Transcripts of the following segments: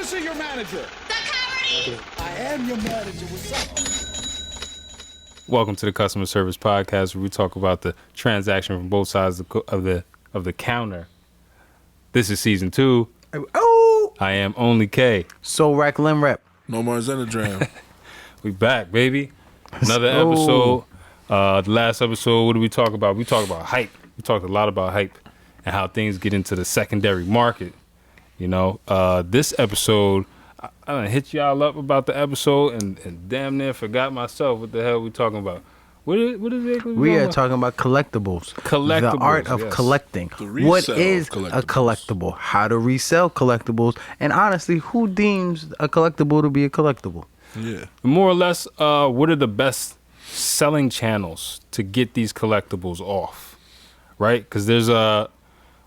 this is your manager. I am your manager. What's up? Welcome to the Customer Service Podcast, where we talk about the transaction from both sides of the counter. This is season 2. Oh, I am only K. so rack limb rep. No more Xenodram. We back, baby. Another episode. The last episode, what did we talk about? We talked about hype. We talked a lot about hype and how things get into the secondary market. You know, this episode, I done hit y'all up about the episode and damn near forgot myself what the hell we talking about. What is it? We are talking about collectibles. Collectibles, The art of yes. collecting. The resale What is of collectibles. a collectible? How to resell collectibles? And honestly, who deems a collectible to be a collectible? Yeah. More or less, what are the best selling channels to get these collectibles off? Right? Because there's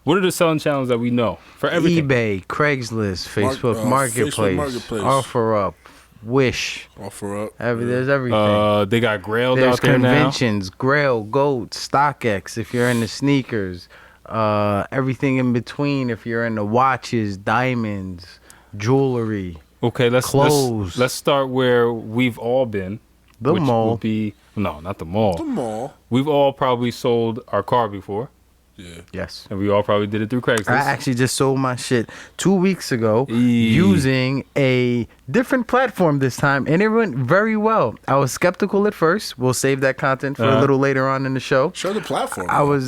what are the selling channels that we know for everything? eBay, Craigslist, Facebook Marketplace, Facebook Marketplace. OfferUp, Wish. Offer up. There's everything. They got Grailed There's out there now. conventions, Grail, Goat, StockX if you're into sneakers, everything in between if you're into watches, diamonds, jewelry, Okay, let's clothes. let's start where we've all been. The which mall. would be no, not the mall. The mall. We've all probably sold our car before, Yeah. Yes. and we all probably did it through Craigslist. I actually just sold my shit 2 weeks ago Eee. using a different platform this time, and it went very well. I was skeptical at first. We'll save that content for a little later on in the show. Show the platform.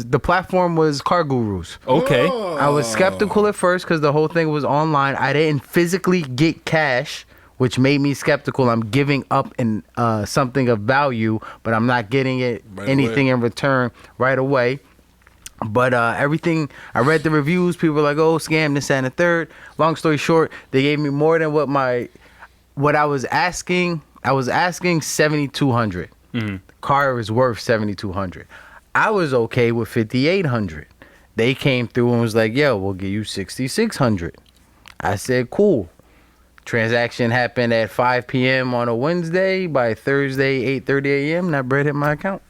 The platform was Car Gurus. Okay. Oh. I was skeptical at first because the whole thing was online. I didn't physically get cash, which made me skeptical. I'm giving up in something of value, but I'm not getting anything in return right away. But everything, I read the reviews. People were like, "Oh, scam this, that, and the third." Long story short, they gave me more than what I was asking. I was asking $7,200. The car is worth $7,200. I was okay with $5,800. They came through and was like, "Yo, we'll give you $6,600." I said, "Cool." Transaction happened at 5 p.m. on a Wednesday. By Thursday, 8:30 a.m., that bread hit my account.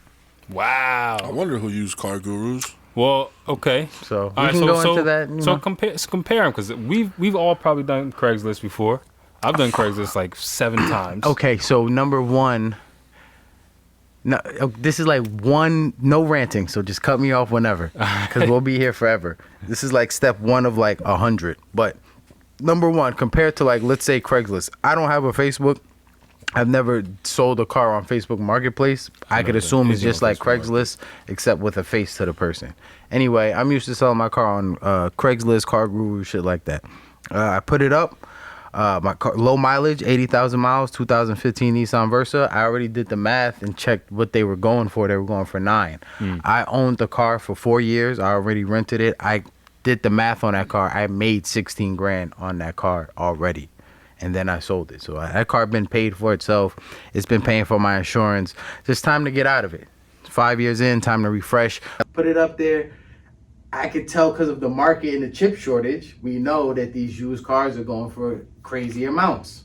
Wow. I wonder who used Car Gurus. Well, okay. So All we right, can go into that. So compare them, because we've all probably done Craigslist before. I've done Craigslist like 7 times. Okay, so number one. No, this is like one. No ranting. So just cut me off whenever, because we'll be here forever. This is like step 1 of like 100. But number one, compared to like let's say Craigslist, I don't have a Facebook. I've never sold a car on Facebook Marketplace. I could assume it's just like Craigslist, except with a face to the person. Anyway, I'm used to selling my car on Craigslist, Car Guru, shit like that. I put it up. My car, low mileage, 80,000 miles, 2015 Nissan Versa. I already did the math and checked what they were going for. They were going for 9. I owned the car for 4 years. I already rented it. I did the math on that car. I made 16 grand on that car already. And then I sold it. So that car been paid for itself. It's been paying for my insurance. Just time to get out of it. 5 years in, time to refresh. Put it up there. I could tell because of the market and the chip shortage, we know that these used cars are going for crazy amounts.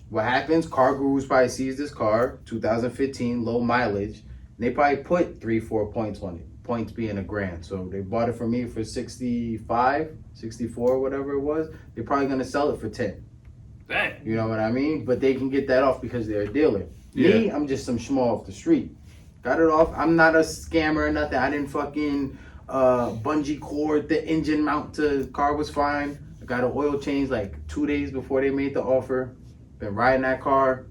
What happens? Car Gurus probably sees this car, 2015, low mileage. And they probably put 3-4 points on it. Points being $1,000. So they bought it from me for 65, 64, whatever it was. They're probably going to sell it for 10. Dang. You know what I mean? But they can get that off because they're a dealer. Yeah. Me, I'm just some schmo off the street. Got it off. I'm not a scammer or nothing. I didn't fucking bungee cord the engine mount to the car was fine. I got an oil change like 2 days before they made the offer. Been riding that car.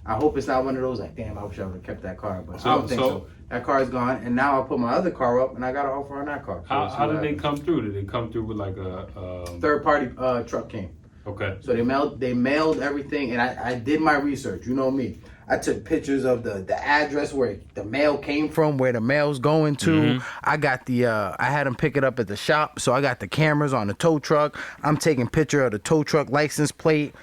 I hope it's not one of those like, damn, I wish I would have kept that car. But I don't think so. That car is gone. And now I put my other car up and I got an offer on that car. So How did they come through? Did they come through with like a third party truck came. Okay. So they mailed everything, and I did my research. You know me. I took pictures of the address where the mail came from, where the mail's going to. I got I had them pick it up at the shop, so I got the cameras on the tow truck. I'm taking picture of the tow truck license plate.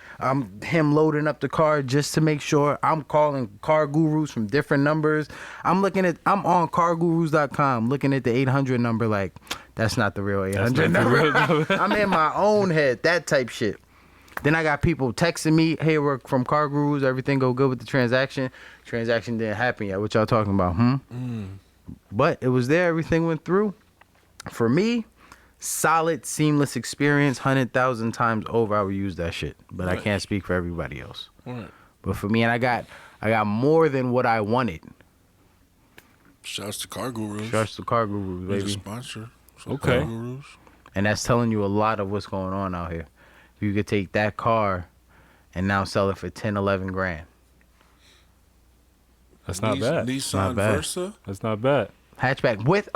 Him loading up the car just to make sure. I'm calling Car Gurus from different numbers. I'm on cargurus.com looking at the 800 number like, that's not the real 800 number. I'm in my own head, that type shit. Then I got people texting me, "Hey, we're from Car Gurus. Everything go good with the transaction." Transaction didn't happen yet. What y'all talking about? But it was there. Everything went through. For me, solid, seamless experience. 100,000 times over, I would use that shit. But I Right. can't speak for everybody else. Right. But for me, and I got more than what I wanted. Shouts to Car Gurus. Trust the car gurus, He's a baby. sponsor. So Okay. Car Gurus. And that's telling you a lot of what's going on out here. If you could take that car and now sell it for 10, 11 grand. That's not bad. Nissan Not bad. Versa. That's not bad. Hatchback with,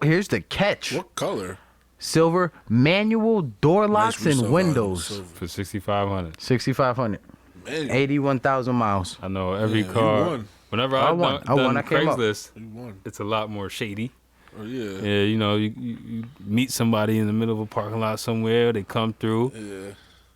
here's the catch. What color? Silver, manual door locks Nice and reselling windows. silver. For 6,500. 6,500. Man, 81,000 miles. I know every Yeah, you car. won. Whenever I I've won. done, I won. done I came up. Craigslist, you won. it's a lot more shady. Oh, yeah. Yeah, you know, you meet somebody in the middle of a parking lot somewhere. They come through. Yeah.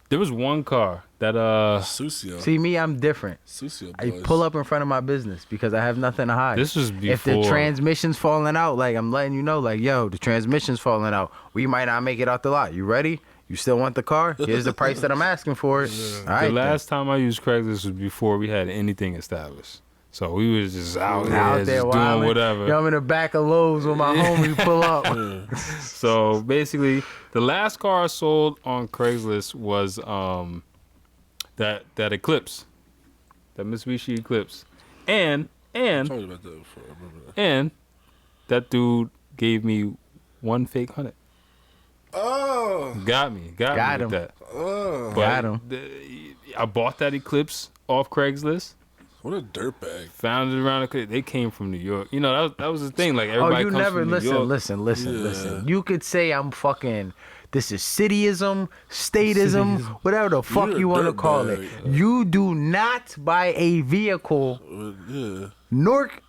There was one car that Susio. See, me, I'm different. Susio I boys. pull up in front of my business because I have nothing to hide. this was If the before. transmission's falling out, like, I'm letting you know, like, yo, the transmission's falling out. We might not make it out the lot. You ready? You still want the car? Here's the price that I'm asking for it. All right, The last time I used Craigslist was before we had anything established. So we was just out, then. Out there, there, just doing wilding. whatever. Yo, I'm in the back of Lowe's with my homie pull up. So basically, the last car I sold on Craigslist was that Eclipse, that Mitsubishi Eclipse, and I told you about that before. I remember that. and that dude gave me one fake 100. Oh. Got me Got with him. that. Oh. But Got him. I bought that Eclipse off Craigslist. What a dirtbag. Found it around the. They came from New York. You know that was the thing. Like Oh, everybody you comes never from New York. listen. Yeah. Listen. You could say I'm fucking. This is cityism, statism, whatever the fuck You're a you want to call it. dirtbag. You do not buy a vehicle, Yeah. Newark,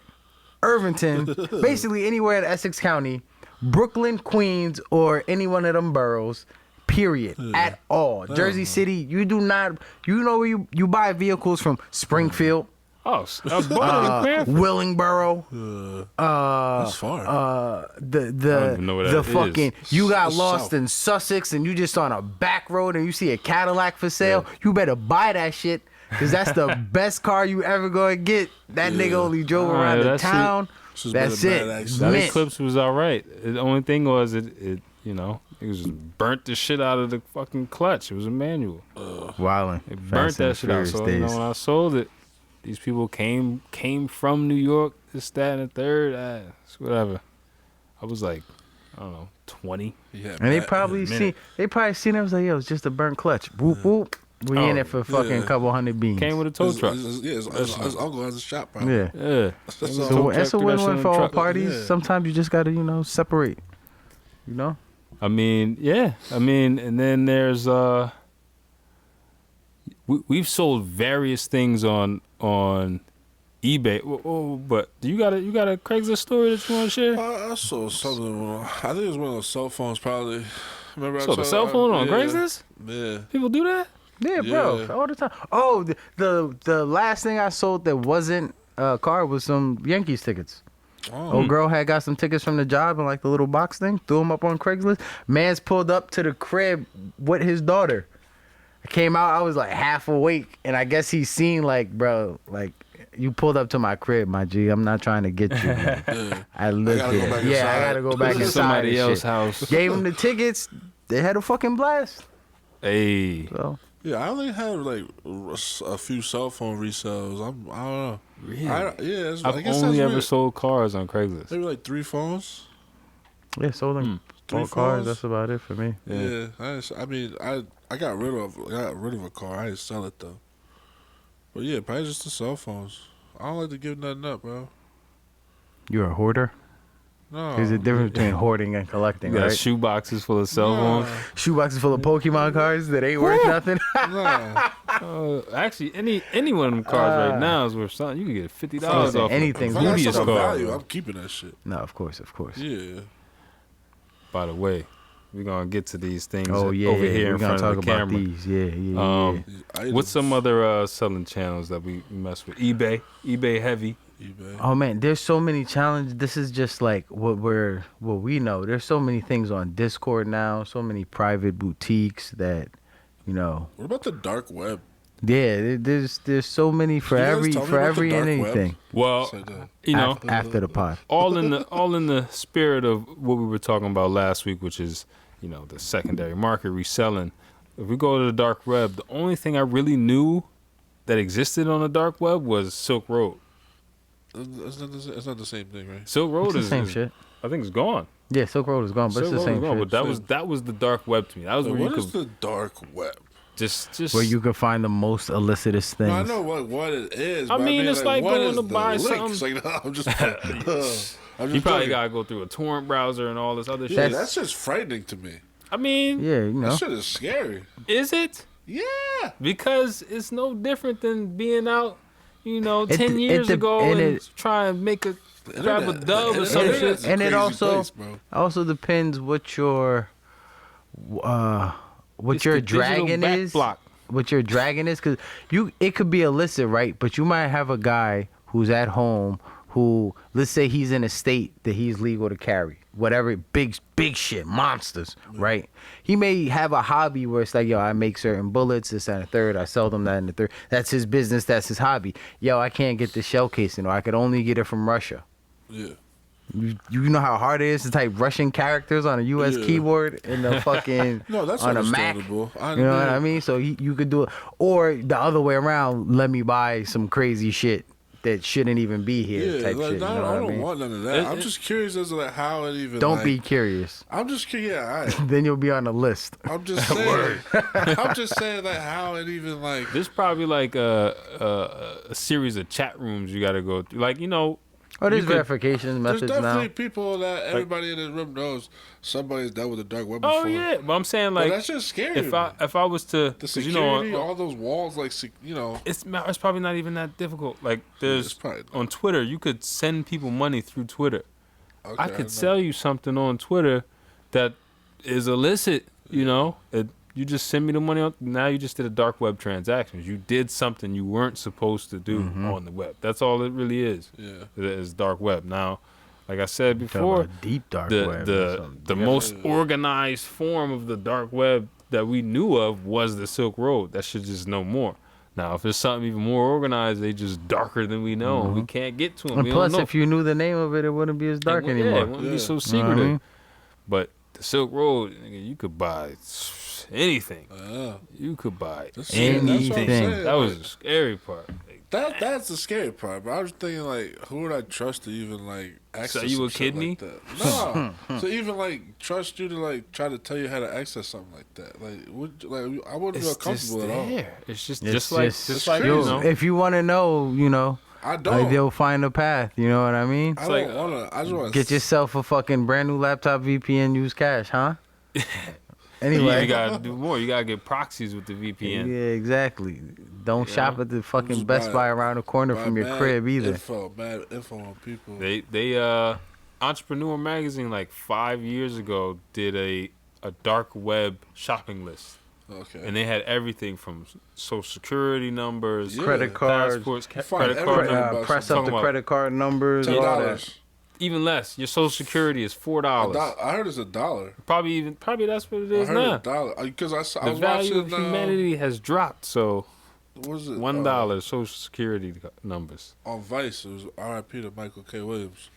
Irvington, basically anywhere in Essex County, Brooklyn, Queens, or any one of them boroughs. Period. At all. Jersey City, you do not. You know where you buy vehicles from? Springfield, Oh, I bought it in Cranford. Willingboro. That's far. don't even know where the that is. fucking you got It's lost south. in Sussex and you just on a back road and you see a Cadillac for sale. You better buy that shit because that's the best car you ever gonna get. That nigga only drove Alright, around the that's it. town. This has That's been a it. bad accident. That Mint. Eclipse was all right. The only thing was it you know, it was just burnt the shit out of the fucking clutch. It was a manual. Wildin'. It Fast burnt and that shit out. Furious So you know, days. when I sold it, these people came from New York, this, that, and the third. It's whatever. I was like, I don't know, 20. Yeah, And they Matt- probably minute. seen it. Was like, yo, it's just a burnt clutch. Whoop whoop. We in Oh, it for fucking yeah. couple hundred beans. Came with a tow truck. His uncle has a shop. Probably. Yeah. Yeah. So- So it's a win-win for all parties. Yeah. Sometimes you just gotta, separate. You know. I mean, yeah. I mean, and then there's we've sold various things on eBay. But do you got a Craigslist story that you want to share? I saw something. I think it was one of those cell phones. Probably. Remember? So the cell phone on Craigslist? Yeah. People do that? Yeah, bro, Yeah. all the time. Oh, the last thing I sold that wasn't a car was some Yankees tickets. Oh. Old girl had got some tickets from the job and like the little box thing, threw them up on Craigslist. Man's pulled up to the crib with his daughter. I came out, I was like half awake, and I guess he seen like, bro, like you pulled up to my crib, my G. I'm not trying to get you. Yeah. I lived gotta go there. back Yeah, I inside. gotta go back inside. Somebody and else's shit. house. Gave him the tickets. They had a fucking blast. Hey. So Yeah, I only had like a few cell phone resales. I don't know. Really? Yeah, I I've guess only that's ever weird. sold cars on Craigslist. Maybe like 3 phones. yeah, sold them Three all cars. phones? That's about it for me. Yeah, I got rid of a car. I didn't sell it though. But yeah, probably just the cell phones. I don't like to give nothing up, bro. You're a hoarder. No, There's a difference between hoarding and collecting, You got right? shoe boxes full of cell phones. Shoeboxes full of Pokemon cards that ain't worth nothing. Nah. Actually, any one of them cars right now is worth something. You can get $50 Listen, off anything. If a I got Bootiest something of car. value, I'm keeping that shit. No, of course, of course. Yeah. By the way, we're gonna get to these things Oh yeah, over here we're in gonna front talk of the about camera. these. Yeah. Items. What's some other selling channels that we mess with? eBay heavy. eBay? Oh man, there's so many challenges. This is just like what we know. There's so many things on Discord now. So many private boutiques that, What about the dark web? Yeah, there's so many for You guys every tell me for about the every and dark web? anything. Well, It's like that. you know, After the pod. all in the spirit of what we were talking about last week, which is, you know, the secondary market reselling. If we go to the dark web, the only thing I really knew that existed on the dark web was Silk Road. It's not the same thing, right? Silk Road It's the is same shit. I think it's gone. Yeah, Silk Road is gone, but Silk it's the Road same is gone, shit. but that was the dark web to me. That was So where you what is could the dark web? just Where you can find the most illicitous things. No, I know what it is. I but mean, it's like what going is to the buy link? something. It's like, no, I'm just You probably gotta go through a torrent browser and all this other Yeah, shit. that's just frightening to me. I mean, Yeah, you know. That shit is scary. is it? Yeah. Because it's no different than being out, you know, It- 10 years ago and and it- try and make a grab a Internet- dove or the some internet's shit. a And it crazy also place, bro. also depends what your It's your the digital dragon back is. block. What your dragon is, because it could be illicit, right? But you might have a guy who's at home who, let's say he's in a state that he's legal to carry whatever big shit, monsters, right? He may have a hobby where it's like, yo, I make certain bullets, this and the third, I sell them that and the third. That's his business, that's his hobby. Yo, I can't get the shell casing, or I could only get it from Russia. Yeah. You know how hard it is to type Russian characters on a U.S. Yeah. keyboard in the fucking No, that's on a Mac. understandable. You know what I mean? So you could do it, or the other way around. Let me buy some crazy shit that shouldn't even be here. Yeah, type like, shit. You know I what I don't mean? want none of that. I'm just curious as to like how it even. Don't like, be curious. I'm just curious. Yeah, Then you'll be on the list. I'm just saying. I'm just saying like how it even like. There's probably like a series of chat rooms you gotta go through. Like, you know, Oh, there's you could- verification There's methods definitely now. people that everybody in this room knows somebody's dealt with the dark web oh before. yeah, but I'm saying But like that's just scary. if I was to, the 'cause, you security, know, all those walls, like it's probably not even that difficult. Like there's it's probably not. on Twitter, you could send people money through Twitter. Okay, I know. could sell you something on Twitter that is illicit. You know, you just send me the money. Now you just did a dark web transaction. You did something you weren't supposed to do on the web. That's all it really is. Yeah. Is dark web. Now, like I said Talking before, about deep dark the web. or the something. the most organized form of the dark web that we knew of was the Silk Road. That should just know more. Now, if there's something even more organized, they just darker than we know. We can't get to them. And We plus, don't know. if you knew the name of it, it wouldn't be as dark Yeah, anymore. it wouldn't be so Yeah. secretive. You know what I mean? But the Silk Road, nigga, you could buy anything. Yeah. You could buy That's what I'm Anything. saying. That was like, the scary part. Like, that's the scary part. But I was thinking like, who would I trust to even like access? you some a shit kidney? Like that? No. To even like trust you to like try to tell you how to access something like that. Like I wouldn't feel it's just comfortable at all. there. It's just It's just like just- you crazy. know. If you want to know, you know, I don't. they'll find a path. You know what I mean? I like, don't want to. I just want Get yourself a fucking brand new laptop VPN. Use cash, huh? Anyway. You gotta do more. You gotta get proxies with the VPN. Yeah, exactly. Don't shop at the fucking Just Best buy- Buy around the corner from your mad crib either. Mad info on people. They Entrepreneur Magazine like 5 years ago did a dark web shopping list. Okay. And they had everything from social security numbers, Yeah. Credit cards, passports, You find credit card everything numbers. about press Talking up the about credit card numbers, $10. all that. Even less. Your social security is $4. I heard it's $1. Probably that's what it I is heard now. $1 because I The was value watching. of humanity has dropped. So What was it? $1 social security numbers. On Vice. It was R.I.P. to Michael K. Williams.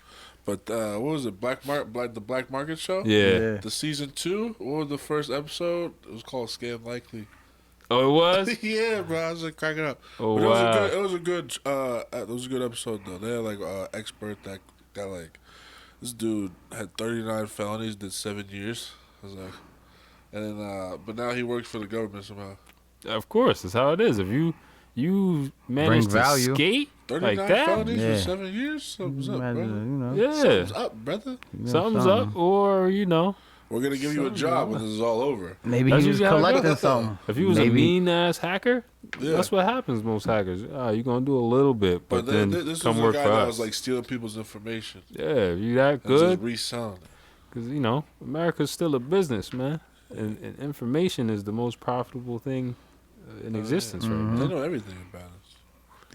But what was it? The Black Market Show. Yeah. The season 2. What was the first episode? It was called Scam Likely. Oh, it was. Yeah, bro. I was like cracking up. Oh, But wow. it was a good episode though. They had like expert that got like this dude had 39 felonies, did 7 years. I was like, and then but now he works for the government somehow. Of course, that's how it is. If you manage to value. skate 39 like that, felonies Yeah. for 7 years. Something's up, Imagine, brother. you know, yeah, Something's up, brother. something's up, or you know, We're gonna give you a job when this is all over. maybe That's he was just how it collecting goes. something. if he was a Maybe. mean ass hacker, Yeah. that's what happens. Most hackers, you're gonna do a little bit, but then this come was work a guy for that us. was like stealing people's information Yeah, if you that and good, just reselling it. because you know America's still a business, man, and information is the most profitable thing in existence right Mm-hmm. now. They know everything about us.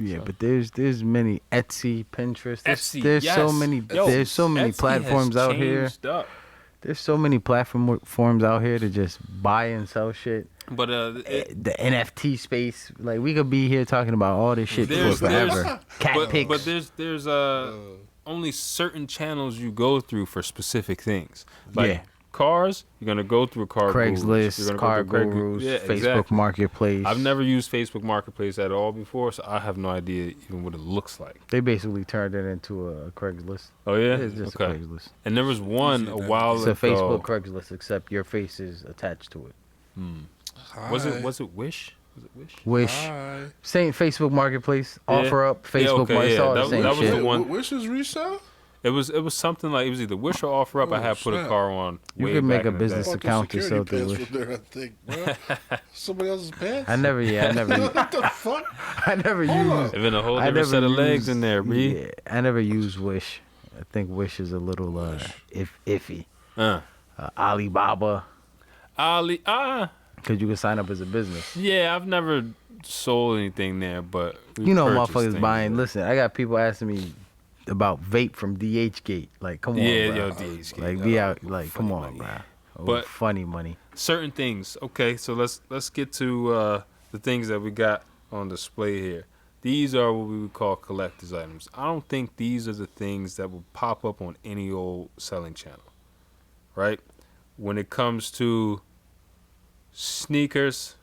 Yeah, but there's many Etsy, Pinterest. Etsy, There's so yes. many Yo, there's so many Etsy platforms has out here changed up. There's so many platforms out here to just buy and sell shit. But The NFT space, like we could be here talking about all this shit for forever. Cat pics. but there's only certain channels you go through for specific things. Like Yeah. cars, you're gonna go through car Craigslist, car gurus, Facebook exactly. Marketplace. I've never used Facebook Marketplace at all before, so I have no idea even what it looks like. They basically turned it into a Craigslist. Oh yeah, It's just a Craigslist. And there was one a while It's ago. a Facebook Craigslist, except your face is attached to it. Was it Wish? Was it Wish? Wish. Hi. Same Facebook Marketplace. Yeah. Offer up. Facebook okay, Marketplace. yeah, All the that- same that was shit. the one- Wish is resale? It was something like it was either Wish or Offer Up. I had put a snap. car on. You way could make back a in the day. business Fuck, account the to sell security through pants Wish. from there, I think, bro. Somebody else's pants? I never What the fuck? I never Hold used. up. There's been a whole I different set of never legs used- in there, B. Yeah, I never used Wish. I think Wish is a little iffy. Alibaba, because you can sign up as a business. Yeah, I've never sold anything there, but we You know, purchased motherfuckers things buying. there. Listen, I got people asking me about vape from DHgate. Like, come on, Yeah, bro. yo, DHgate. Like, be out. Like, come on, money. bro. Oh, But- funny money. Certain things. Okay, so let's get to the things that we got on display here. These are what we would call collector's items. I don't think these are the things that will pop up on any old selling channel, right? When it comes to sneakers,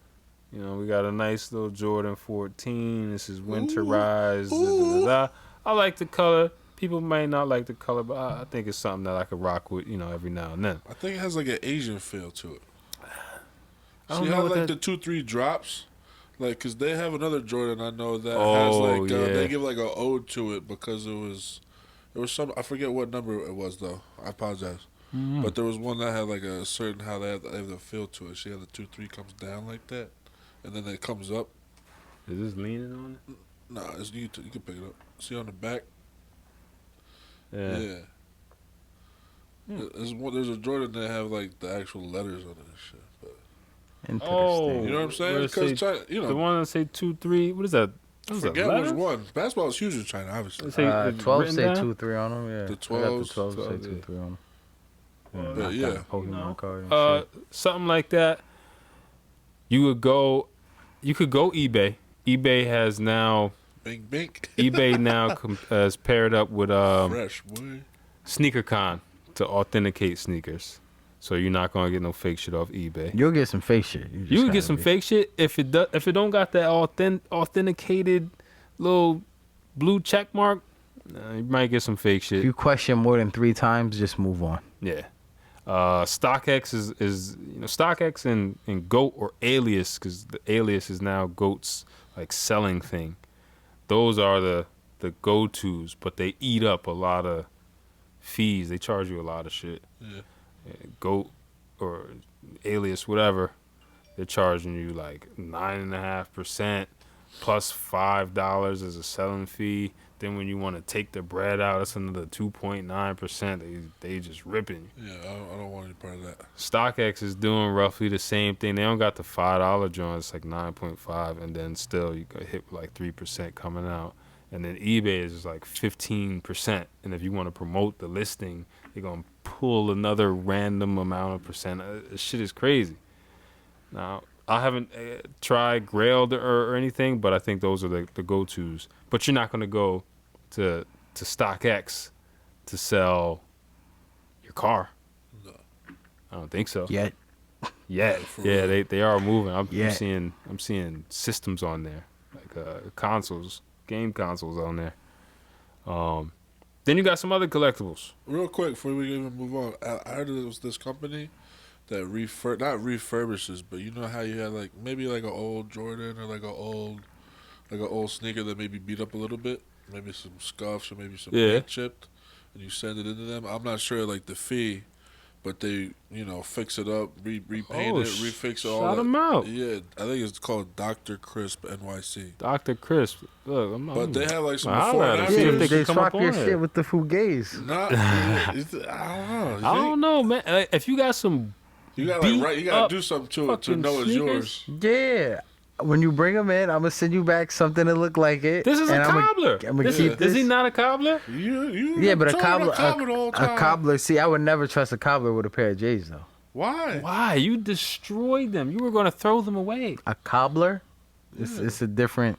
you know, we got a nice little Jordan 14. This is winterized. Da, da, da, da. I like the color. People might not like the color, but I think it's something that I could rock with, you know, every now and then. I think it has like an Asian feel to it. I don't See know how what like that- the 2-3 drops? Like, cause they have another Jordan I know that has Oh, like yeah. they give like an ode to it because it was some, I forget what number it was though. I apologize, but there was one that had like a certain how they have the feel to it. See how the 2-3 comes down like that, and then it comes up. Is this leaning on it? Nah, it's you can pick it up. See on the back. Yeah. Yeah. There's a Jordan that have like the actual letters on it and shit. But Interesting. you know what I'm saying? Where it say- Because China, you The know, one that say 2-3. What is that? I What is that, forget which letters? one. Basketball is huge in China, obviously. It say- it's 12 written say down? 2-3 on them. Yeah, The I got 12s, the 12 say 12, 2-3 on them. But yeah, Pokemon card. And shit. Something like that. You could go eBay. eBay has now bink bink. eBay now has paired up with Fresh boy. SneakerCon to authenticate sneakers. So you're not gonna get no fake shit off eBay. You'll get some fake shit. You can get some fake shit if it don't got that authenticated little blue check mark. You might get some fake If shit. you question more than 3 times, just move on. Yeah. StockX is StockX and Goat or Alias, because the Alias is now Goat's like selling thing. Those are the go-tos, but they eat up a lot of fees. They charge you a lot of shit. Yeah. Goat or Alias, whatever, they're charging you like 9.5% plus $5 as a selling fee. Then when you want to take the bread out, that's another 2.9%. They just ripping you. Yeah, I don't want any part of that. StockX is doing roughly the same thing. They don't got the $5 joint. It's like 9.5, and then still you got hit with like 3% coming out. And then eBay is just like 15%. And if you want to promote the listing, you're gonna pull another random amount of percent. Shit is crazy. Now I haven't tried Grailed or anything, but I think those are the go-tos. But you're not gonna go to StockX to sell your car. No. I don't think so. Yet. Yeah, For yeah, real. they are moving. I'm Yeah. seeing systems on there, like consoles, game consoles on there. Then you got some other collectibles. Real quick before we even move on, I heard it was this company that not refurbishes, but you know how you had like maybe like an old Jordan or like an old sneaker that maybe beat up a little bit, maybe some scuffs or maybe some paint chipped, and you send it into them. I'm not sure like the fee, but they fix it up, repaint it, refix all shout that. 'em out. Yeah, I think it's called Dr. Crisp NYC. Dr. Crisp. Look, But they have like some I'll before let and 'em see if afters. they They come swap up your on shit it. with the fugazi. Not, I don't know. I don't know, man. If you got some You gotta beat you gotta up do something to it to fucking know it's sneakers. yours. Yeah. when you bring them in, I'm gonna send you back something to look like it. This is a cobbler. I'm gonna keep this. Is he not a cobbler? Yeah, but a cobbler, a cobbler. See, I would never trust a cobbler with a pair of J's though. Why? Why? You destroyed them. You were going to throw them away. A cobbler, it's a different.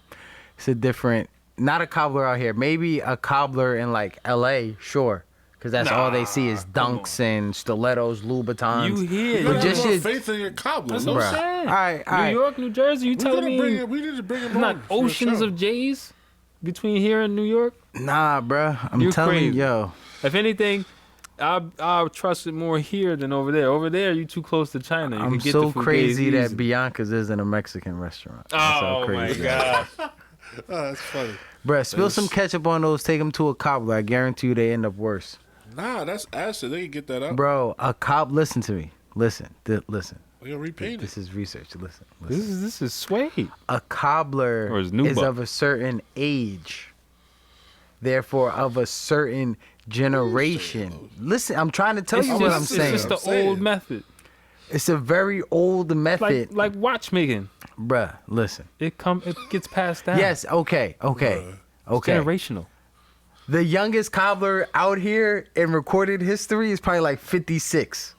Not a cobbler out here. Maybe a cobbler in like L.A. Sure. Because that's all they see is dunks and stilettos, Louboutins. You hear? You gotta have more faith in your cobbler. That's what I'm saying. All right. New York, New Jersey, you telling me we need to bring him not on for a oceans show. of J's between here and New York? Nah, bruh. I'm You're telling crazy. you, yo. If anything, I'll trust it more here than over there. Over there, you too close to China. You I'm can get so the crazy fugazis that Bianca's isn't a Mexican restaurant. That's how Oh, my crazy. God. Oh, that's funny. Bruh, spill some ketchup on those. Take them to a cobbler. I guarantee you they end up worse. Nah, that's acid. They can get that out. Bro, a listen to me. Listen. Listen. They gonna repaint it. This is research. Listen. This is suede. A cobbler Or is is Nuba. of a certain age, therefore of a certain generation. Listen, I'm trying to tell you what I'm saying. It's just the old method. It's a very old method, Like watchmaking. bruh. Listen. It gets passed down. Yes. Okay. It's generational. The youngest cobbler out here in recorded history is probably like 56.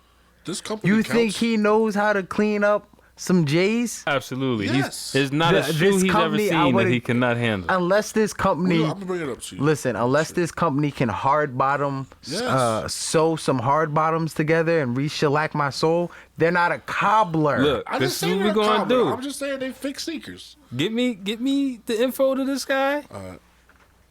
This company You counts. think he knows how to clean up some J's? Absolutely. Yes. There's not a This shoe he's ever company, I seen that wouldn't- he cannot handle. Unless this company, I'm gonna bring it up to you. listen, unless this company can hard bottom, Yes. sew some hard bottoms together and re-shellac my soul, they're not a cobbler. Look, I this just is saying what they're we're a going to cobbler. do. I'm just saying they fix sneakers. Get me the info to this guy.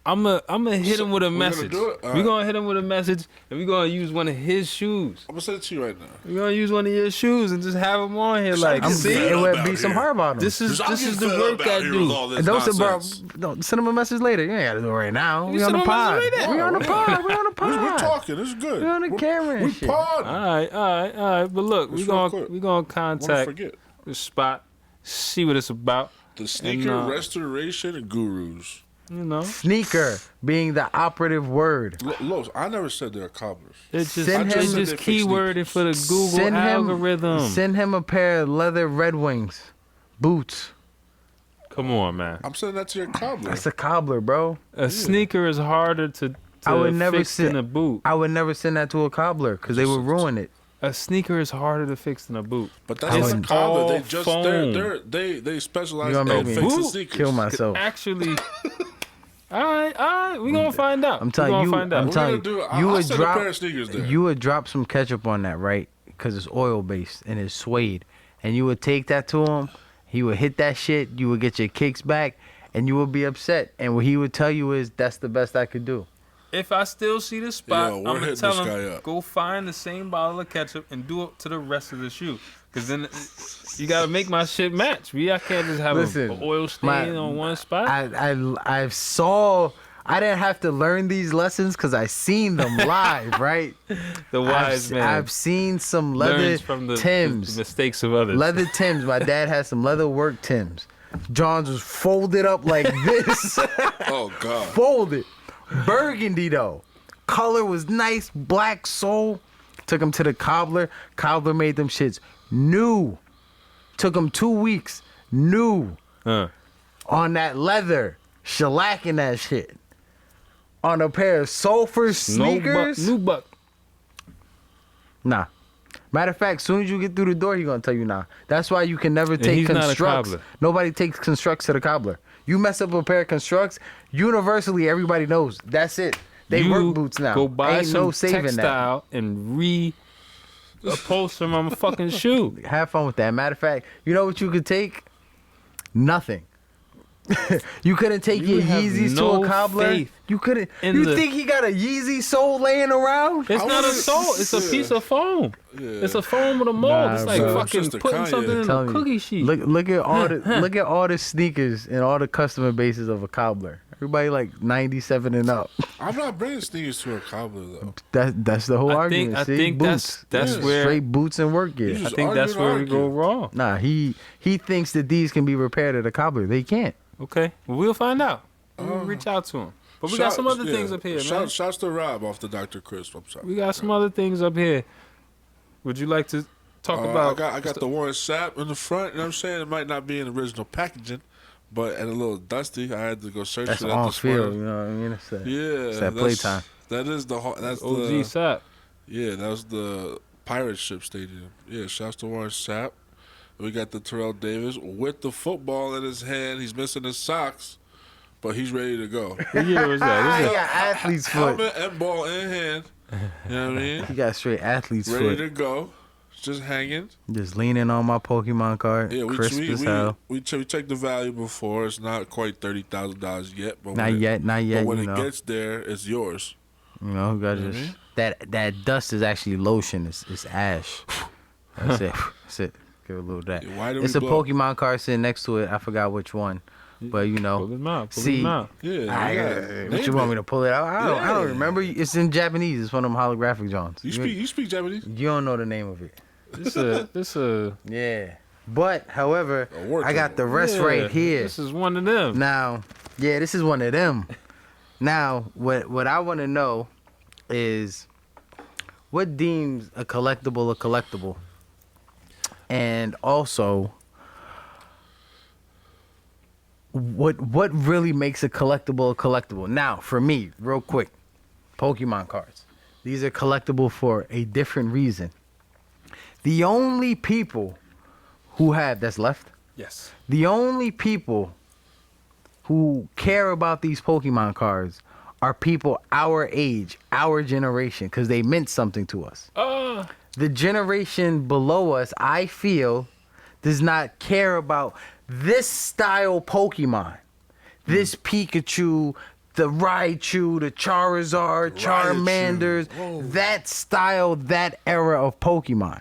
I'm gonna hit him with a gonna message. do it? We're gonna hit him with a message, and we're gonna use one of his shoes. I'm gonna send it to you right now. We're gonna use one of your shoes and just have him on here. Like, I'm see, It would out be some here. hard bottoms. this is I'm the getting work fed up I out here with all do. this Don't, bro, nonsense. don't send him a message later. You ain't gotta do it right now. You We on send the him a pod. message right We now. on the pod. We on the pod. We're talking. This is good. We on the camera and We shit. pod. All right. But look, Just we're real quick. gonna Wanna contact forget the spot, see what it's about. the sneaker And, restoration gurus. You know, Sneaker being the operative word. Los, I never said they're cobblers. it's just Send him- it's I just just said they fix keyworded for the Google Send algorithm. Send him a pair of leather Red Wings boots. Come on, man. I'm sending that to your cobbler. That's a cobbler, bro. A sneaker is harder to I would never fix than a boot. I would never send that to a cobbler because they would ruin it. A sneaker is harder to fix than a boot. But that's I not a wouldn't. cobbler. They All just foam. they specialize You gonna in make me fixing Boot? sneakers. Kill myself. Actually, all right. We gonna find out. I'm telling we you, gonna find out. I'm telling gonna do you, it. you I'll would send a drop, pair of sneakers there. you would drop some ketchup on that, right? Because it's oil based and it's suede, and you would take that to him. He would hit that shit. You would get your kicks back, and you would be upset. And what he would tell you is, "That's the best I could do." If I still see the spot, Yo, I'm we're gonna hitting tell this guy him up. go find the same bottle of ketchup and do it to the rest of the shoe. Cause then you gotta make my shit match. I can't just have Listen, an oil stain on one spot. I saw. I didn't have to learn these lessons because I seen them live, right? The wise man I've seen some leather learns from the Tims. mistakes of others. Leather Tims. My dad had some leather work Tims. John's was folded up like this. Oh God. Folded. Burgundy though. Color was nice. Black sole. Took him to the cobbler. Cobbler made them shits new. Took him 2 weeks. New. On that leather. Shellacking that shit. On a pair of sulfur sneakers. New buck. Nah. Matter of fact, soon as you get through the door, he gonna tell you nah. That's why you can never take he's not a constructs. cobbler. Nobody takes constructs to the cobbler. You mess up a pair of constructs, universally everybody knows. That's it. They You work boots now. Go buy Ain't some no saving textile and upholster my fucking shoe. that. Have fun with that. Matter of fact, you know what you could take? Nothing. You couldn't take You your have Yeezys no to a cobbler. faith You couldn't. in You the- think he got a Yeezy sole laying around? It's not a wouldn't- sole. It's a piece of foam. Yeah. It's a foam with a mold. Nah, it's like bro. fucking It's just a putting Kanye. something in a Telling you. cookie sheet. Look at all the look at all the sneakers and all the customer bases of a cobbler. Everybody like 97 and up. I'm not bringing sneakers to a cobbler though. That's the whole argument. I See? think boots. that's Yeah. where Straight boots and work gear. You I think that's argue where and we go argue. wrong. Nah, he thinks that these can be repaired at a cobbler. They can't. Okay, well, we'll find out. We'll reach out to him. But we got some other things up here, man. Shouts to Rob off the Dr. Chris. I'm sorry. We got some other things up here. Would you like to Talk about. I got the Warren Sapp in the front. You know what I'm saying? It might not be in original packaging, but and a little dusty. I had to go search That's for that on this field. morning. You know what I mean? It's Yeah, that playtime. That is that's OG the Sap. yeah. That was the Pirate Ship Stadium. Yeah, shouts to Warren Sapp. We got the Terrell Davis with the football in his hand. He's missing his socks, but he's ready to go. What year was that? He This is got athlete's foot. Helmet and ball in hand. You know what I mean? He got straight athlete's Ready foot. to go. Just hanging. Just leaning on my Pokemon card. Yeah, Crisp as hell. we checked the value before. It's not quite $30,000 yet, but Not yet. But when You it know, gets there, it's yours. you know, got You know what I just mean? that dust is actually lotion. It's ash. That's it. That's it. Give it a little of that. Yeah, why do It's we a blow? Pokemon card sitting next to it. I forgot which one, but you know. pull him out. Pull See, him out. Yeah, What you want me to pull it out? I don't remember. It's in Japanese. It's one of them holographic Johns. You speak Japanese? You don't know the name of it. This a Yeah. But however, A war I got the turtle. rest right here. This is one of them. Now, yeah, this is one of them. Now, what I want to know is what deems a collectible, and also what really makes a collectible. Now, for me, real quick, Pokemon cards. These are collectible for a different reason. The only people who have that's left. Yes. The only people who care about these Pokemon cards are people our age, our generation, because they meant something to us. The generation below us, I feel, does not care about this style Pokemon. This Pikachu, the Raichu, the Charizard, Charmanders, that style, that era of Pokemon.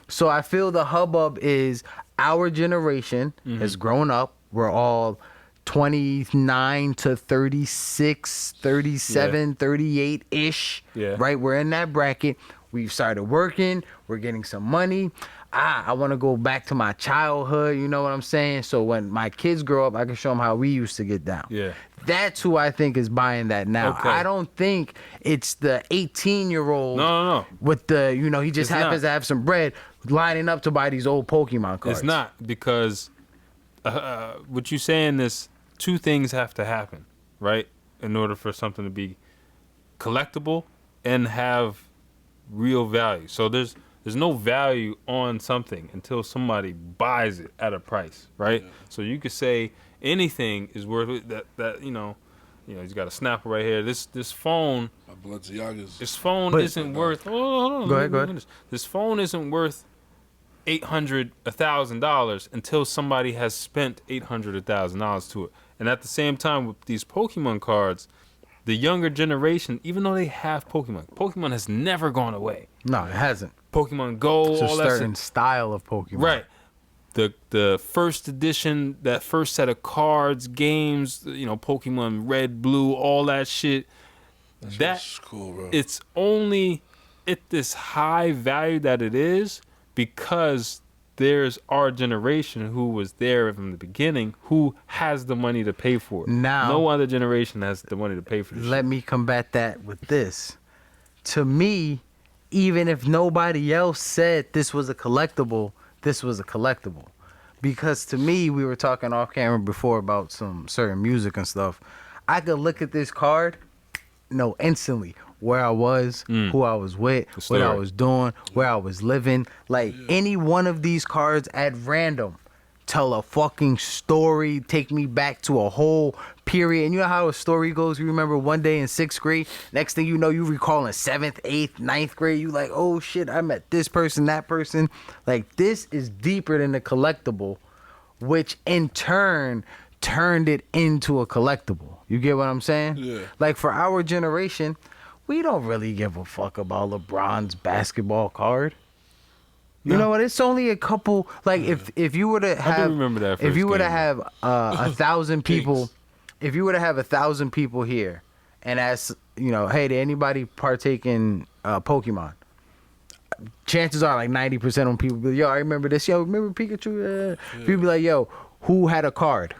So I feel the hubbub is our generation has grown up. We're all 29 to 36, 37, 38-ish. Yeah. Right? We're in that bracket. We've started working. We're getting some money. I want to go back to my childhood. You know what I'm saying? So when my kids grow up, I can show them how we used to get down. Yeah. That's who I think is buying that now. Okay. I don't think it's the 18-year-old No. with the, he just It's happens not. to have some bread lining up to buy these old Pokemon cards. It's not because what you're saying is two things have to happen, right? In order for something to be collectible and have real value. So there's no value on something until somebody buys it at a price, right? Yeah. So you could say anything is worth it. That he's got a snapper right here. This phone. My Balenciagas. This phone isn't worth. Hold on. Go ahead. This phone isn't worth $1,000 until somebody has spent $1,000 to it. And at the same time, with these Pokemon cards, the younger generation, even though they have Pokemon has never gone away. No, it hasn't. Pokemon Go, It's all a that certain style of Pokemon. Right. The first edition, that first set of cards, games, Pokemon Red, Blue, all that shit. That's cool, bro. It's only at this high value that it is because there's our generation who was there from the beginning who has the money to pay for it. Now, no other generation has the money to pay for this let me combat that with this. To me, even if nobody else said this was a collectible, this was a collectible. Because to me, we were talking off camera before about some certain music and stuff. I could look at this card, know instantly where I was, who I was with, what I was doing, where I was living. Like any one of these cards at random tell a fucking story, take me back to a whole period. And you know how a story goes? You remember one day in 6th grade, next thing you know, you recalling 7th, 8th, 9th grade. You like, oh shit, I met this person, that person. Like this is deeper than the collectible, which in turn turned it into a collectible. You get what I'm saying? Yeah. Like for our generation, we don't really give a fuck about LeBron's basketball card. You know what? It's only a couple. Like if you were to have, I do remember that if you were to game. have 1,000 people, if you were to have 1,000 people here, and ask, hey, did anybody partake in Pokemon? Chances are like 90% of people be like, yo, I remember this. Yo, remember Pikachu? People be like, yo, who had a card?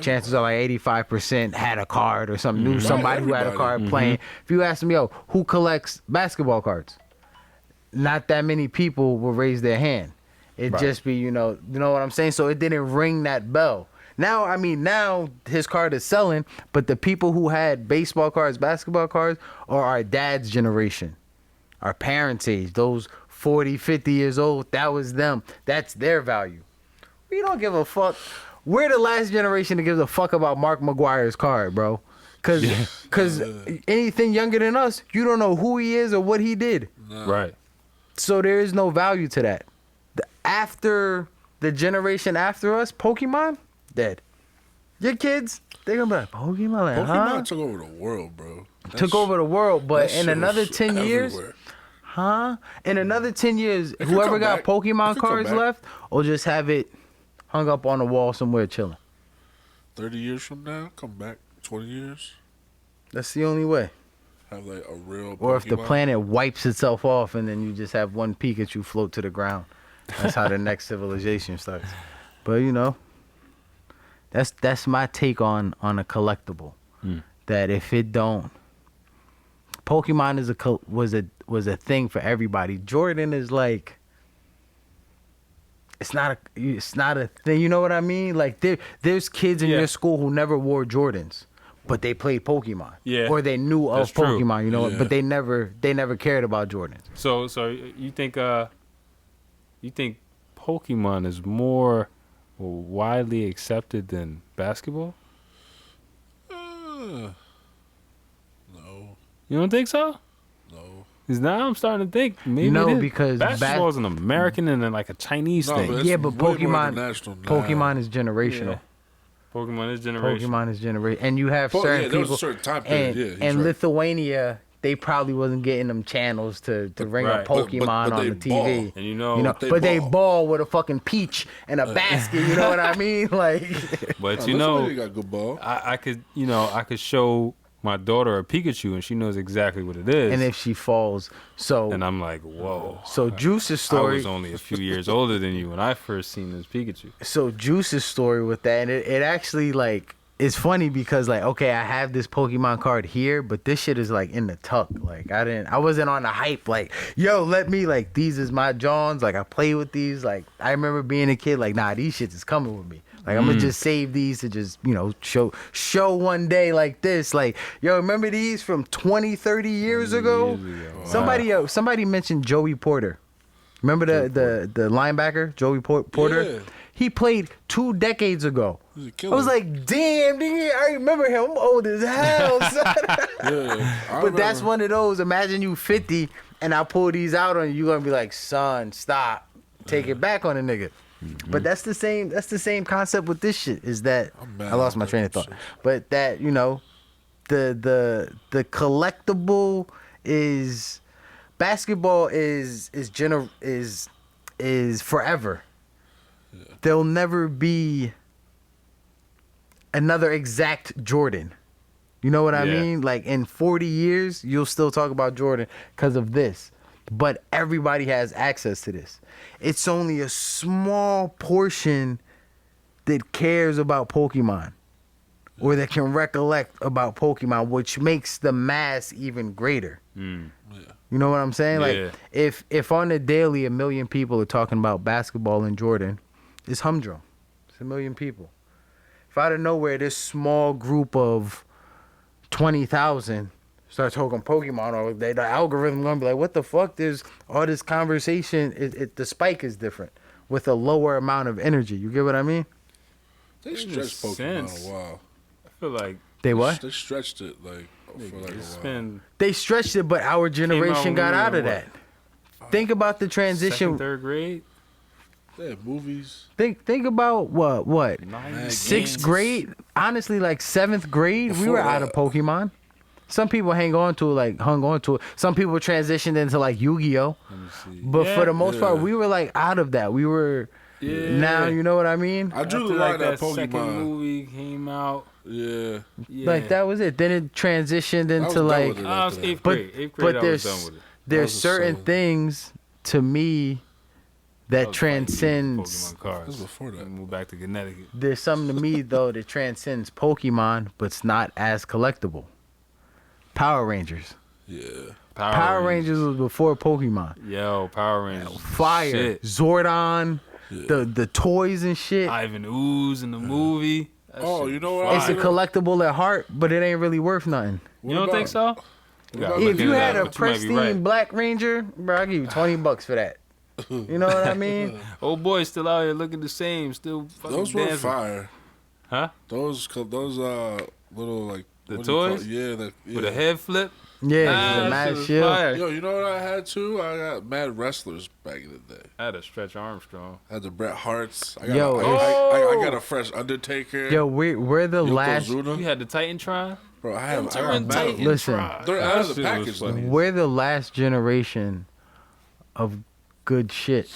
Chances are like 85% had a card or something. Knew somebody who had a card playing. If you ask them, yo, who collects basketball cards? not that many people will raise their hand. It'd Right. just be, you know what I'm saying? So it didn't ring that bell. Now, I mean, now his card is selling, but the people who had baseball cards, basketball cards, are our dad's generation, our parents' age, those 40, 50 years old. That was them. That's their value. We don't give a fuck. We're the last generation that gives a fuck about Mark McGuire's card, bro. Cause anything younger than us, you don't know who he is or what he did. Right. So there is no value to that. After the generation after us, Pokemon, dead. Your kids, they're gonna be like, Pokemon, like, Pokemon took over the world, bro. took over the world, but that in shit another was 10 years, everywhere. in another 10 years, could whoever come got back. It Pokemon could come cards back. left, will just have it hung up on the wall somewhere chilling. 30 years from now, come back. 20 years, That's the only way. have like a real. Or if the Pokemon. planet wipes itself off and then you just have one Pikachu float to the ground. That's how the next civilization starts. But you know, that's my take on a collectible. That if it don't, Pokemon is was a thing for everybody. Jordan is like, it's not a thing. You know what I mean? Like there's kids in Yeah. your school who never wore Jordans, but they played Pokemon. Yeah. Or they knew of That's true. Pokemon. You know, Yeah. but they never cared about Jordans. So you think Pokemon is more widely accepted than basketball? No, You don't think so? no. Because now I'm starting to think maybe No, it is. because basketball is an American and then like a Chinese No, thing. but it's Yeah, but way more Pokemon international now. Pokemon is generational. Yeah. Pokemon is generation. Pokemon is generation, and you have Yeah, certain there was people. a certain time period. and Yeah, he's and right. Lithuania, they probably wasn't getting them channels to ring right. up But- Pokemon but on they the TV. ball. And you know, But they ball. ball with a fucking peach and a basket. You know what I mean? Like, but Oh, you know, Lithuania got good ball. I could show my daughter a Pikachu and she knows exactly what it is. and if she falls, and I'm like, whoa. so Juice's I story. was only a few years older than you when I first seen this Pikachu. So Juice's story with that, and it actually like it's funny because like, okay, I have this Pokemon card here, but this shit is like in the tuck. Like I wasn't on the hype. Like, yo, let me like these is my Johns. Like I play with these. Like I remember being a kid. Like nah, these shits is coming with me. Like I'm gonna just save these to just show one day like this. Like yo, remember these from 20, 30 years ago? Somebody mentioned Joey Porter. Remember the linebacker Joey Porter? Yeah. He played 2 decades ago. He's a I killer. was like, damn, nigga, I remember him. I'm old as hell, son. Yeah, But that's one of those. Imagine you 50 and I pull these out on you. You're gonna be like, son, stop. Take it back on a nigga. But that's the same concept with this shit. Is that I'm mad I lost at my that train of thought. shit. But that, the collectible is basketball is forever. There'll never be another exact Jordan. You know what I Yeah. mean? Like in 40 years, you'll still talk about Jordan because of this. But everybody has access to this. It's only a small portion that cares about Pokemon or that can recollect about Pokemon, which makes the mass even greater. Mm. You know what I'm saying? Yeah. Like if on the daily 1 million people are talking about basketball and Jordan, it's humdrum. It's 1 million people. If out of nowhere this small group of 20,000 start talking Pokemon, or the algorithm gonna be like, what the fuck? There's all this conversation. The spike is different with a lower amount of energy. You get what I mean? They Makes stretched Pokemon sense. a while. I feel like They what? They stretched it like for like a it's while. been They stretched it, but our generation when got we were out of what? that. Think about the transition. second, third grade. They had movies. Think about what? Nice. Sixth games. grade, honestly, like 7th grade, we Before were out of that. Pokemon. Some people hung on to it. Some people transitioned into like Yu-Gi-Oh. Let me see. But Yeah. for the most part, Yeah. we were like out of that. We were now, you know what I mean? I drew After the like line that at second Pokemon. movie came out. Yeah. Yeah. Like that was it. Then it transitioned was into done like with it. I was eighth But- grade. Eighth but grade, I was there's- done with it. there's was certain so- things to me I that was transcends. fighting Pokemon cards. This was before that. Moved back to Connecticut. There's something to me though that transcends Pokemon, but it's not as collectible. Power Rangers. Yeah. Power Rangers was before Pokemon. Yo, Power Rangers. Fire. Shit. Zordon, the toys and shit. Ivan Ooze in the movie. That Oh, shit you know was what? It's a fire. collectible at heart, but it ain't really worth nothing. You don't think so? If you had a pristine Black Ranger, bro, I'll give you $20 for that. You know what I mean? Old boy's still out here looking the same, still fucking Those dancing. were fire. Huh? Those little like The what do you call toys? it? Yeah, With a head flip. Yeah, Nah, the that mad shit was shield. fire. Yo, you know what I had too? I got Mad Wrestlers back in the day. I had a Stretch Armstrong. I had the Bret Harts. I got, Yo, I got a fresh Undertaker. Yo, we're the last. Yokozuna. You had the Titantron? Bro, I got Turn Mad. Listen. They're out of the That shit package was though. funny. We're the last generation of good shit.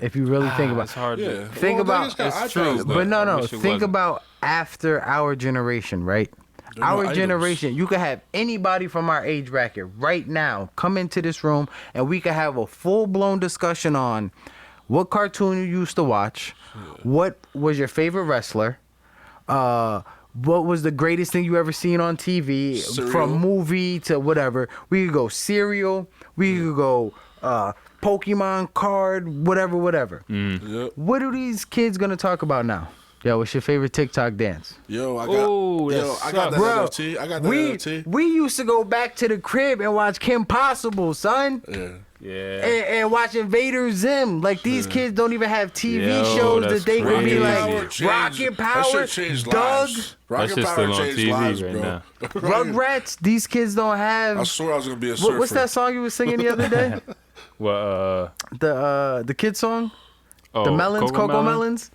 If you really think about It's hard Yeah. to... Think Well, about- niggas got It's iPads true, though. But no, I no. wish it Think wasn't. about after our generation, right? There are no Our items. generation, you could have anybody from our age bracket right now come into this room and we could have a full-blown discussion on what cartoon you used to watch, what was your favorite wrestler, what was the greatest thing you ever seen on TV, Cereal. from movie to whatever. We could go cereal, we could go Pokemon card, whatever. Yep. What are these kids gonna talk about now? Yo, what's your favorite TikTok dance? Yo, I got. Ooh, yo, that I got that sucks. NFT. I got that we NFT. we used to go back to the crib and watch Kim Possible, son, Yeah. Yeah. and watch Invader Zim. Like these kids don't even have TV Yo, shows that's that they could be crazy. like Rocket Power, That shit changed Doug, lives. That Rocket shit's Power still on changed TV lives, right bro. now. Rugrats. These kids don't I have. swear I was gonna be a surfer. What's that song you was singing the other day? Well, The kid song, oh, the melons, Coco Melon? Melons.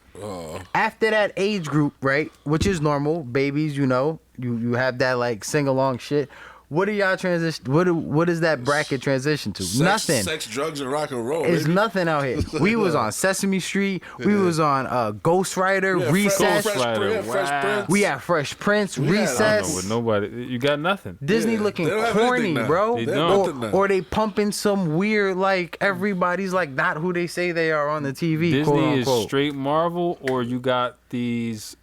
After that age group, right, which is normal, babies, you know, you have that like sing along shit. What are y'all transition? What is that bracket transition to? Nothing. Sex, drugs, and rock and roll. It's baby. nothing out here. We was on Sesame Street. We was on Ghost Rider, Yeah, Recess. Ghost Rider, Fresh wow. Prince. We had Fresh Prince, We had- I don't know I don't know Recess. with nobody. You got nothing. Disney Yeah, looking they don't have corny, anything now. bro. They They have don't. nothing now. Or they pumping some weird like everybody's like not who they say they are on the TV. quote Disney is unquote. straight Marvel, or you got these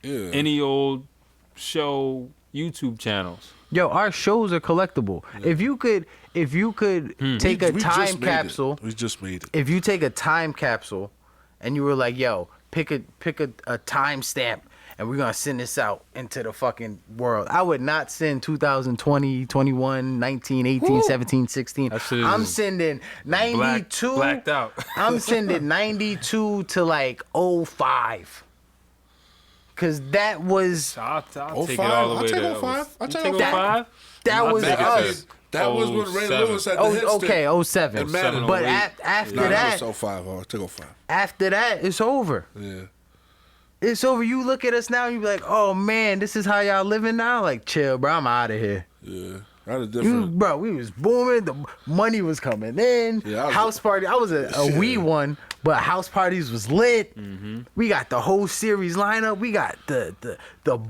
any old show YouTube channels. Yo, our shows are collectible. If you could take a We time just made capsule. it. We just made it. If you take a time capsule and you were like, yo, pick a time stamp and we're gonna send this out into the fucking world, I would not send 2020, 21, 19, 18, 17, 16. That shit I'm is sending 92. Blacked out. I'm sending 92 to like 05. Cause that was I'll take it 05? all the way I'll take to 05. I'll You take take 05. 05? that I'll was take it to us. That was when Ray 07. Lewis had the hit Oh, stick. okay, 07. And Madden. But 08. after Nah, that, that was 05. I took 05. after that, it's over. Yeah. It's over. You look at us now, you be like, oh man, this is how y'all living now? Like, chill, bro, I'm out of here. Yeah. I had a different. Bro, we was booming. The money was coming in. Yeah, I was- house party. I was a wee one, but house parties was lit. We got the whole series lineup. We got the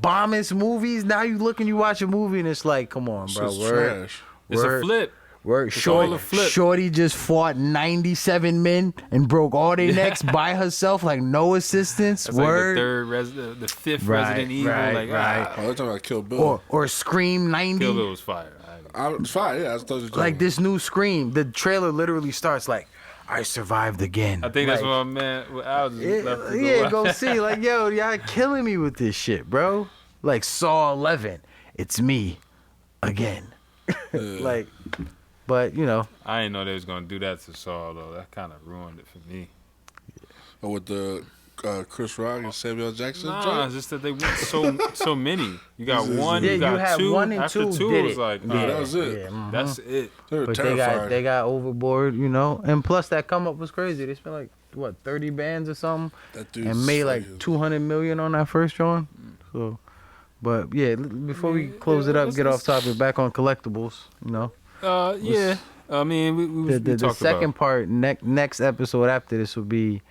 bombest movies. Now you look and you watch a movie and it's like, come on, bro. Shit's Word. trash. It's a flip. Word. It's Shorty, all a flip. Shorty just fought 97 men and broke all their necks by herself, like no assistance. That's Word. like the fifth Right, Resident Evil. right, like, right. Oh, they're talking about Kill Bill. Or Scream 90. Kill Bill was fire. It's fine. Yeah, I thought you Like this new Scream, the trailer literally starts like, I survived again. I think that's Like, what I meant. Al just left to yeah, go go see. Like, yo, y'all killing me with this shit, bro. Like Saw 11, it's me again. Like, but you know, I didn't know they was gonna do that to Saul though. That kind of ruined it for me. Oh, with the Chris Rock and Samuel Jackson. Nah, joint? it's just that they went so many. You got one, yeah, you got you had two. one and After two. two, did it was it. like, yeah, alright, that was it. Yeah, mhm. that's it. They were But terrifying. they got overboard, you know, and plus that come up was crazy. They spent like what 30 bands or something, That dude's and made like fucking- 200 million on that first drawing. So, but yeah, before we close it up, get off topic, back on collectibles, you know. Yeah. I mean, we The talked second about. part, next episode after this will be,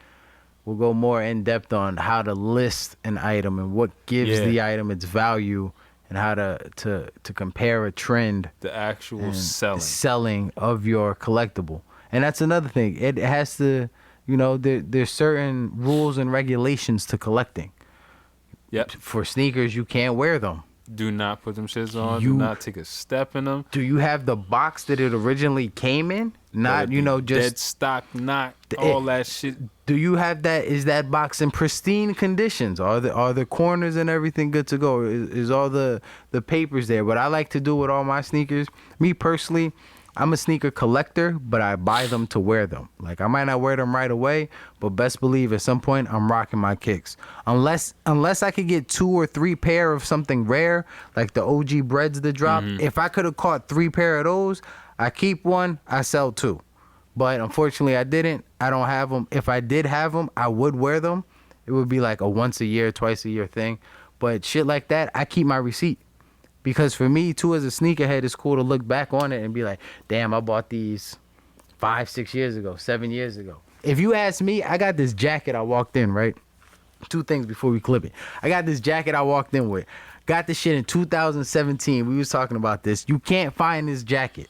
we'll go more in depth on how to list an item and what gives Yeah. the item its value, and how to compare a trend The actual and selling. of your collectible. And that's another thing. It has to, you know, there's certain rules and regulations to collecting. Yep. For sneakers, you can't wear them. Do not put them shits on. You- Do not take a step in them. Do you have the box that it originally came in? Not, you know, dead just. stock, not all that shit. Do you have that? Is that box in pristine conditions? Are the corners and everything good to go? Is all the papers there? What I like to do with all my sneakers, me personally, I'm a sneaker collector, but I buy them to wear them. Like, I might not wear them right away, but best believe at some point I'm rocking my kicks. Unless I could get 2 or 3 pair of something rare, like the OG breads that drop. If I could have caught 3 pair of those, I keep one, I sell 2. But unfortunately, I didn't. I don't have them. If I did have them, I would wear them. It would be like a once a year, twice a year thing. But shit like that, I keep my receipt. Because for me, too, as a sneakerhead, it's cool to look back on it and be like, damn, I bought these 5, 6 years ago, 7 years ago. If you ask me, I got this jacket I walked in, right? 2 things before we clip it. I got this jacket I walked in with. Got this shit in 2017. We was talking about this. You can't find this jacket.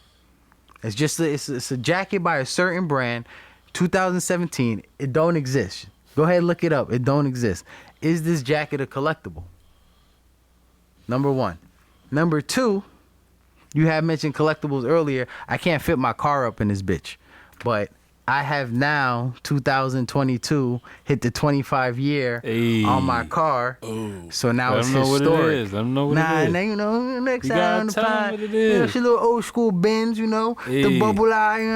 It's just it's a jacket by a certain brand. 2017. It don't exist. Go ahead and look it up. It don't exist. Is this jacket a collectible? Number 1. Number 2, you had mentioned collectibles earlier. I can't fit my car up in this bitch. But I have now, 2022, hit the 25 year on my car. Oh. So now Let it's them know what it historic. is. Let them know what Nah, it is. now you know, next You time gotta on the tell 'em pod, what it you know, is. she little old school Benz, you know, the Hey. bubble eye, you know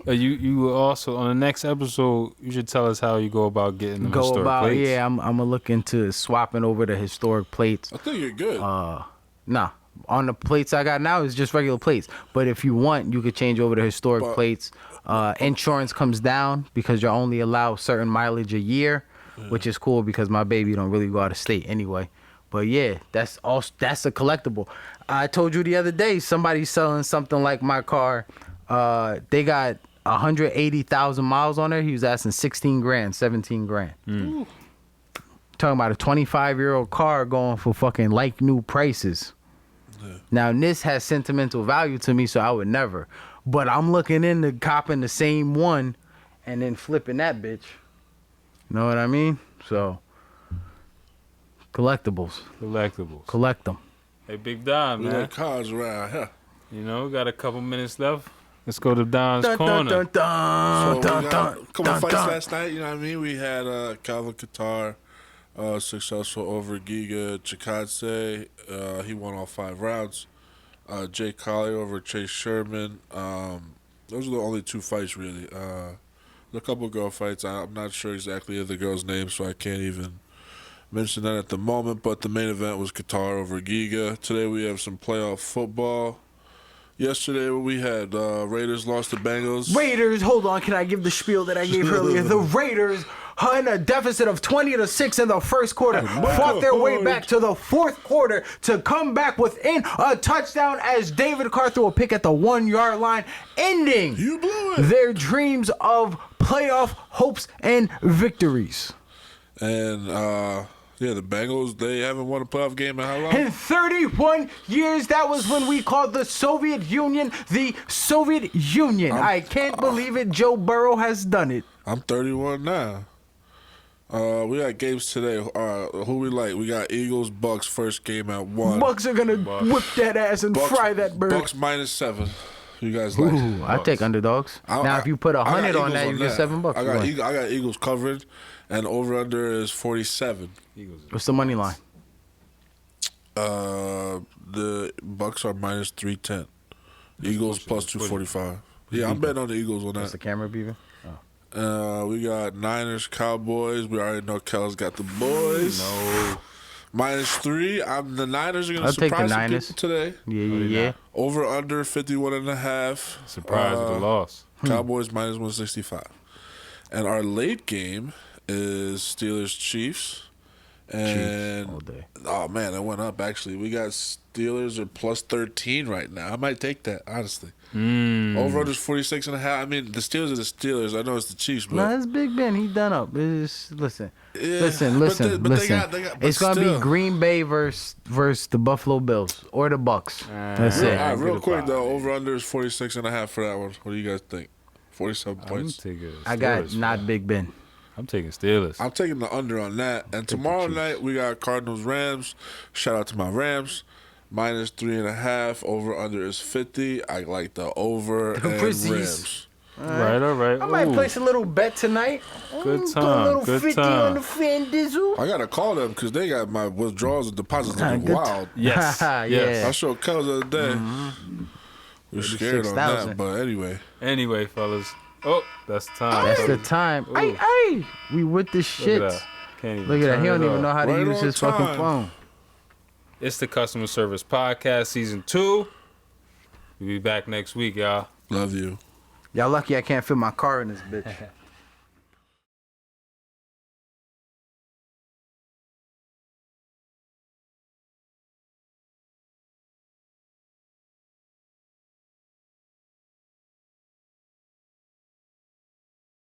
what I mean? You will also, on the next episode, you should tell us how you go about getting them Go historic about, plates. yeah, I'm gonna look into swapping over the historic plates. I think you're good. Nah, on the plates I got now is just regular plates. But if you want, you could change over to historic But- plates. Insurance comes down because you're only allowed certain mileage a year, which is cool because my baby don't really go out of state anyway. But yeah, that's a collectible. I told you the other day somebody's selling something like my car. They got 180,000 miles on it. He was asking 16 grand, 17 grand. Talking about a 25-year-old car going for fucking like new prices. Now, this has sentimental value to me, so I would never. But I'm looking into copping the same one and then flipping that bitch. You know what I mean? So, collectibles. Collectibles. Collect them. Hey, Big Don, we man. got cars around here. You know, we got a couple minutes left. Let's go to Don's Dun, dun, corner. dun, dun, So dun, we got dun, a couple dun, fights dun. last night. You know what I mean? We had Calvin Qatar, successful over Giga Chikadze. He won all 5 rounds. Jay Collier over Chase Sherman. Those are the only 2 fights, really. A couple girl fights. I'm not sure exactly of the girl's name, so I can't even mention that at the moment. But the main event was Qatar over Giga. Today we have some playoff football. Yesterday we had Raiders lost to Bengals. Raiders, hold on, can I give the spiel that I gave earlier? The Raiders in a deficit of 20-6 in the first quarter, fought their way back to the fourth quarter to come back within a touchdown as David Carr threw a pick at the 1-yard line, ending You blew it. their dreams of playoff hopes and victories. And yeah, the Bengals, they haven't won a playoff game in how long? In 31 years, that was when we called the Soviet Union the Soviet Union. I can't believe it. Joe Burrow has done it. I'm 31 now. We got games today. Who we like? We got Eagles, Bucks, first game at 1. Bucks are gonna whip that ass and fry that bird. Bucks -7. You guys like? Ooh, I take underdogs. Now, if you put I got 100 on Eagles that, you get $7. I You got, win. I got Eagles covered, and over under is 47. What's the money line? The Bucks are -310. Eagles plus 245. Yeah, I'm betting on the Eagles on What's the that. camera beeping? We got Niners, Cowboys. We already know Kel's got the boys. No. -3. The Niners are gonna I'll take the surprise some Niners. people today. Yeah. Over under 51.5. Surprise with the loss. Cowboys -165. And our late game is Steelers Chiefs. And all day. oh man, it went up actually. We got Steelers are +13 right now. I might take that, honestly. Over under 46.5. I mean, the Steelers are the Steelers. I know it's the Chiefs, but No, it's Big Ben. He done up. Listen. Yeah, Listen. but they got- but It's gonna still. be Green Bay versus the Buffalo Bills or the Bucks. That's All it. right, real Good quick vibe. though, over under is 46.5 for that one. What do you guys think? 47 I'm points. taking I got Steelers, not man. Big Ben. I'm taking Steelers. I'm taking the under on that. And tomorrow night we got Cardinals Rams. Shout out to my Rams. minus 3.5. Over under is 50. I like the over and Brizzies. Rams. All right. I might Ooh, place a little bet tonight. Good Put a time, little good 50 time. on the fan dizzle. I gotta call them because they got my withdrawals and deposits Ah, looking good wild. Yes. Yeah. yes. I showed Cuz the other day. We're scared on that, 86,000. but anyway. Anyway, fellas. Oh, that's time. That's the time. Ooh. Hey, we with the Look shit. at that. Can't even Look at that. turn He don't it even off. know how to Right use on his fucking time. phone. It's the Customer Service Podcast, Season 2. We'll be back next week, y'all. Love you. Y'all lucky I can't fit my car in this bitch.